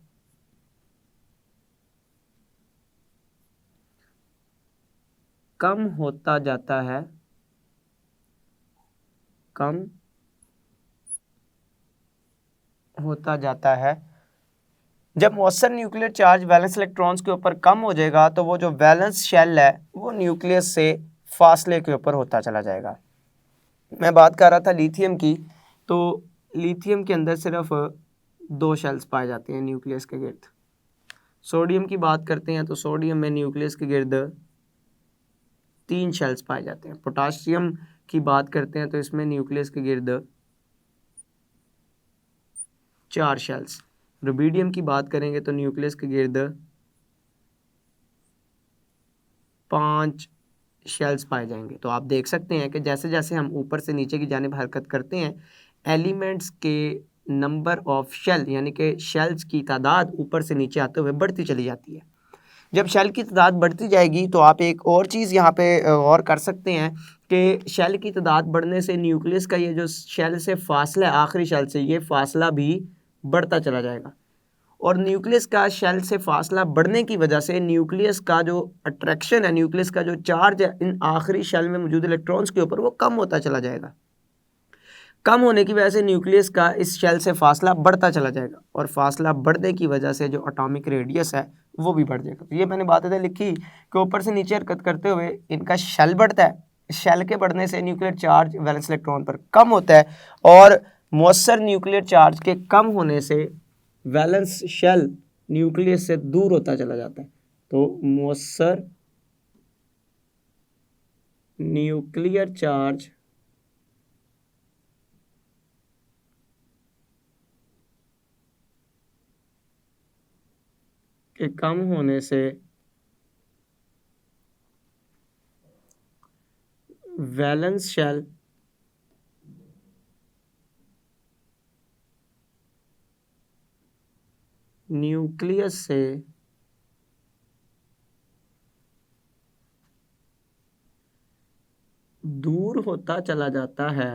कम होता जाता है, कम होता जाता है। जब मुअस्सर न्यूक्लियर चार्ज वैलेंस इलेक्ट्रॉन्स के ऊपर कम हो जाएगा तो वो जो वैलेंस शेल है वो न्यूक्लियस से फासले के ऊपर होता चला जाएगा। मैं बात कर रहा था लिथियम की, तो लिथियम के अंदर सिर्फ 2 शेल्स पाए जाते हैं न्यूक्लियस के गिर्द। सोडियम की बात करते हैं तो सोडियम में न्यूक्लियस के गिर्द 3 शेल्स पाए जाते हैं। पोटाशियम की बात करते हैं तो इसमें न्यूक्लियस के गिर्द 4 शेल्स। रुबिडियम की बात करेंगे तो न्यूक्लियस के गिर्द 5 शेल्स पाए जाएंगे। तो आप देख सकते हैं कि जैसे जैसे हम ऊपर से नीचे की जानिब हरकत करते हैं, एलिमेंट्स के नंबर ऑफ शेल यानी कि शेल्स की तादाद ऊपर से नीचे आते हुए बढ़ती चली जाती है। जब शेल की तादाद बढ़ती जाएगी तो आप एक और चीज़ यहाँ पे गौर कर सकते हैं कि शेल की तादाद बढ़ने से न्यूक्लियस का ये जो शेल से फासला है, आखिरी शेल से, ये फासला भी बढ़ता चला जाएगा। और न्यूक्लियस का शेल से फासला बढ़ने की वजह से न्यूक्लियस का जो अट्रैक्शन है, न्यूक्लियस का जो चार्ज है इन आखिरी शेल में मौजूद इलेक्ट्रॉन्स के ऊपर, वो कम होता चला जाएगा। कम होने की वजह से न्यूक्लियस का इस शेल से फासला बढ़ता चला जाएगा और फासला बढ़ने की वजह से जो एटॉमिक रेडियस है वो भी बढ़ जाएगा। तो ये मैंने बात इधर लिखी कि ऊपर से नीचे हरकत करते हुए इनका शेल बढ़ता है, शेल के बढ़ने से न्यूक्लियर चार्ज वैलेंस इलेक्ट्रॉन पर कम होता है और मुअस्सर न्यूक्लियर चार्ज के कम होने से वैलेंस शेल न्यूक्लियस से दूर होता चला जाता है। तो मुअस्सर न्यूक्लियर चार्ज के कम होने से वैलेंस शेल न्यूक्लियस से दूर होता चला जाता है,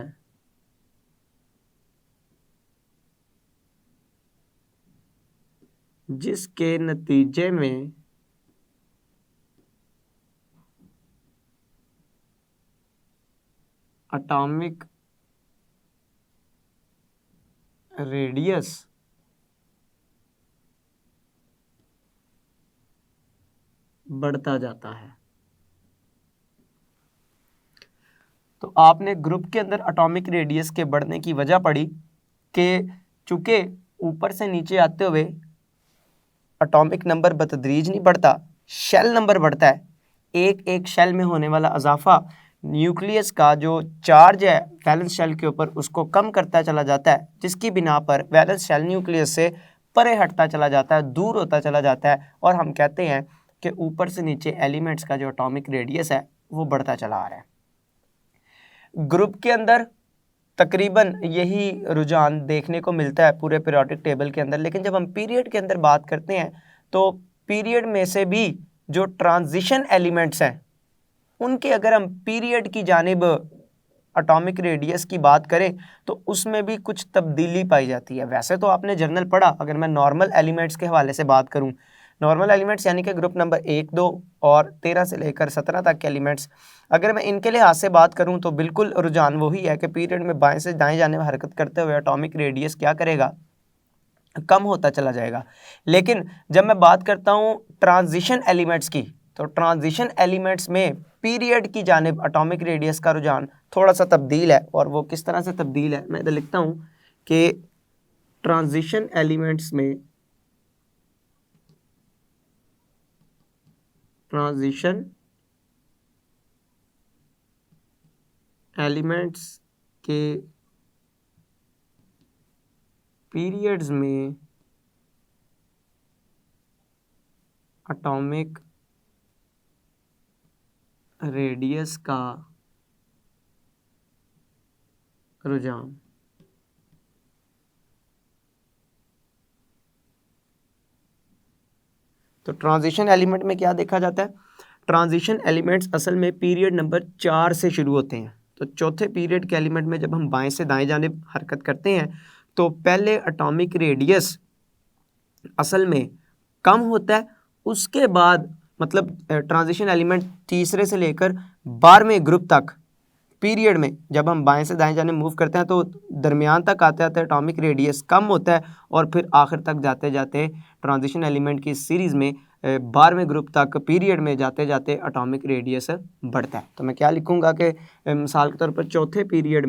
जिसके नतीजे में एटॉमिक रेडियस बढ़ता जाता है। तो आपने ग्रुप के अंदर एटॉमिक रेडियस के बढ़ने की वजह पड़ी कि चूंकि ऊपर से नीचे आते हुए एटॉमिक नंबर बतदरीज नहीं बढ़ता, शेल नंबर बढ़ता है। एक एक शेल में होने वाला इजाफा न्यूक्लियस का जो चार्ज है वैलेंस शेल के ऊपर उसको कम करता चला जाता है, जिसकी बिना पर वैलेंस शेल न्यूक्लियस से परे हटता चला जाता है, दूर होता चला जाता है और हम कहते हैं कि ऊपर से नीचे एलिमेंट्स का जो एटॉमिक रेडियस है वो बढ़ता चला आ रहा है। ग्रुप के अंदर तकरीबन यही रुझान देखने को मिलता है पूरे पीरियोडिक टेबल के अंदर। लेकिन जब हम पीरियड के अंदर बात करते हैं तो पीरियड में से भी जो ट्रांजिशन एलिमेंट्स हैं उनके अगर हम पीरियड की जानिब एटॉमिक रेडियस की बात करें तो उसमें भी कुछ तब्दीली पाई जाती है। वैसे तो आपने जर्नल पढ़ा, अगर मैं नॉर्मल एलिमेंट्स के हवाले से बात करूं, नॉर्मल एलिमेंट्स यानी कि ग्रुप नंबर 1, 2 और 13 से लेकर 17 तक के एलिमेंट्स, अगर मैं इनके लिहाज से बात करूं तो बिल्कुल रुझान वही है कि पीरियड में बाएं से दाएं जाने में हरकत करते हुए एटॉमिक रेडियस क्या करेगा, कम होता चला जाएगा। लेकिन जब मैं बात करता हूं ट्रांजिशन एलिमेंट्स की, तो ट्रांजिशन एलिमेंट्स में पीरियड की जानिब एटॉमिक रेडियस का रुझान थोड़ा सा तब्दील है। और वो किस तरह से तब्दील है, मैं इधर लिखता हूं कि ट्रांजिशन एलिमेंट्स में ट्रांजिशन एलिमेंट्स के पीरियड्स में एटॉमिक रेडियस का रुझान। तो ट्रांजिशन एलिमेंट में क्या देखा जाता है? ट्रांजिशन एलिमेंट्स असल में पीरियड नंबर 4 से शुरू होते हैं। तो चौथे पीरियड के एलिमेंट में जब हम बाएं से दाएं जानिब हरकत करते हैं तो पहले एटॉमिक रेडियस असल में कम होता है, उसके बाद मतलब ट्रांजिशन एलिमेंट तीसरे से लेकर 12वें ग्रुप तक पीरियड में जब हम बाएं से दाएं जाने मूव करते हैं तो दरमियान तक आते आते एटॉमिक रेडियस कम होता है और फिर आखिर तक जाते जाते ट्रांजिशन एलिमेंट की सीरीज़ में 12वें ग्रुप तक पीरियड में जाते जाते एटॉमिक रेडियस बढ़ता है। तो मैं क्या लिखूंगा कि मिसाल के तौर पर चौथे पीरियड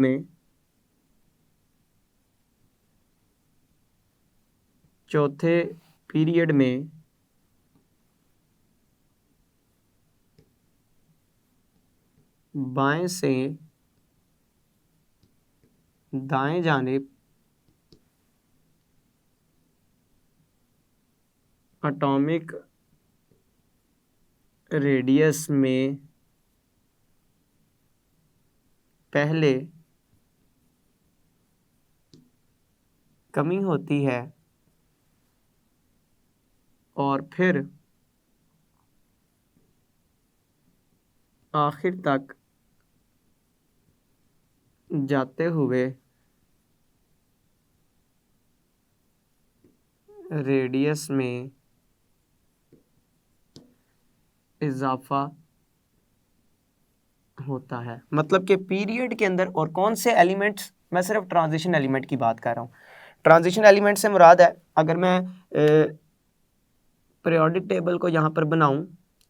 में बाएं से दाएं जानिब एटॉमिक रेडियस में पहले कमी होती है और फिर आखिर तक जाते हुए रेडियस में इजाफा होता है। मतलब कि पीरियड के अंदर और कौन से एलिमेंट्स, मैं सिर्फ ट्रांजिशन एलिमेंट की बात कर रहा हूँ। ट्रांजिशन एलिमेंट से मुराद है, अगर मैं पीरियोडिक टेबल को यहाँ पर बनाऊँ,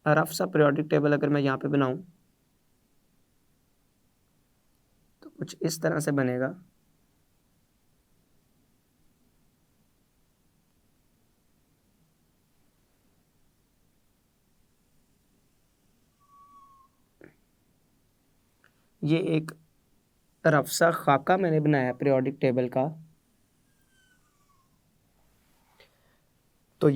रफ सा पीरियोडिक टेबल अगर मैं यहाँ पे बनाऊँ तो कुछ इस तरह से बनेगा। ये एक रफ सा खाका मैंने बनाया पीरियोडिक टेबल का। तो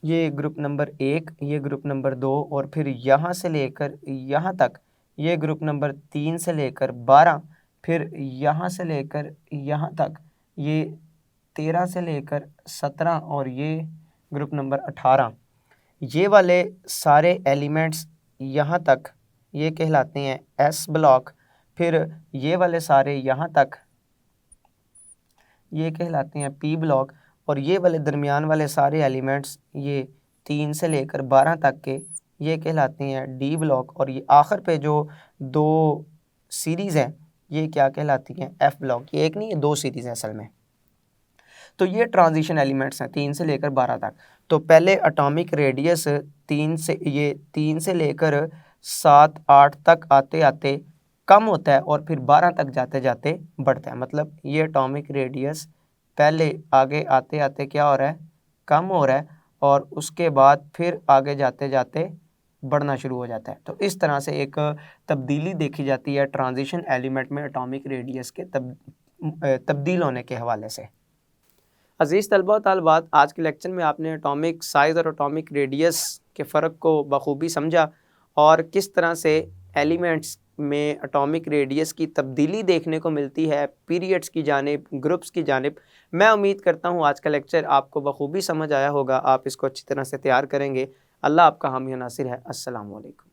ये ग्रुप नंबर 1, ये ग्रुप नंबर 2 और फिर यहाँ से लेकर यहाँ तक ये ग्रुप नंबर 3 से लेकर 12, फिर यहाँ से लेकर यहाँ तक ये 13 से लेकर 17 और ये ग्रुप नंबर 18, ये वाले सारे एलिमेंट्स यहाँ तक ये कहलाते हैं एस ब्लॉक। फिर ये वाले सारे यहाँ तक ये कहलाते हैं पी ब्लॉक और ये वाले दरमियान वाले सारे एलिमेंट्स ये 3 से लेकर 12 तक के ये कहलाते हैं डी ब्लॉक और ये आखिर पे जो 2 सीरीज़ हैं ये क्या कहलाती हैं एफ ब्लॉक। ये एक नहीं, ये 2 सीरीज़ हैं असल में। तो ये ट्रांजिशन एलिमेंट्स हैं 3 से लेकर 12 तक। तो पहले एटॉमिक रेडियस 3 से लेकर 7, 8 तक आते आते कम होता है और फिर 12 तक जाते जाते बढ़ता है। मतलब ये एटॉमिक रेडियस पहले आगे आते आते क्या हो रहा है, कम हो रहा है और उसके बाद फिर आगे जाते जाते बढ़ना शुरू हो जाता है। तो इस तरह से एक तब्दीली देखी जाती है ट्रांजिशन एलिमेंट में एटॉमिक रेडियस के तब्दील होने के हवाले से। अज़ीज़ तलबा व तालिबात, आज के लेक्चर में आपने एटॉमिक साइज़ और एटॉमिक रेडियस के फ़र्क को बखूबी समझा और किस तरह से एलिमेंट्स में एटॉमिक रेडियस की तब्दीली देखने को मिलती है पीरियड्स की जानिब, ग्रुप्स की जानिब। मैं उम्मीद करता हूँ आज का लेक्चर आपको बखूबी समझ आया होगा, आप इसको अच्छी तरह से तैयार करेंगे। अल्लाह आपका हामी नासिर है। अस्सलामु अलैकुम।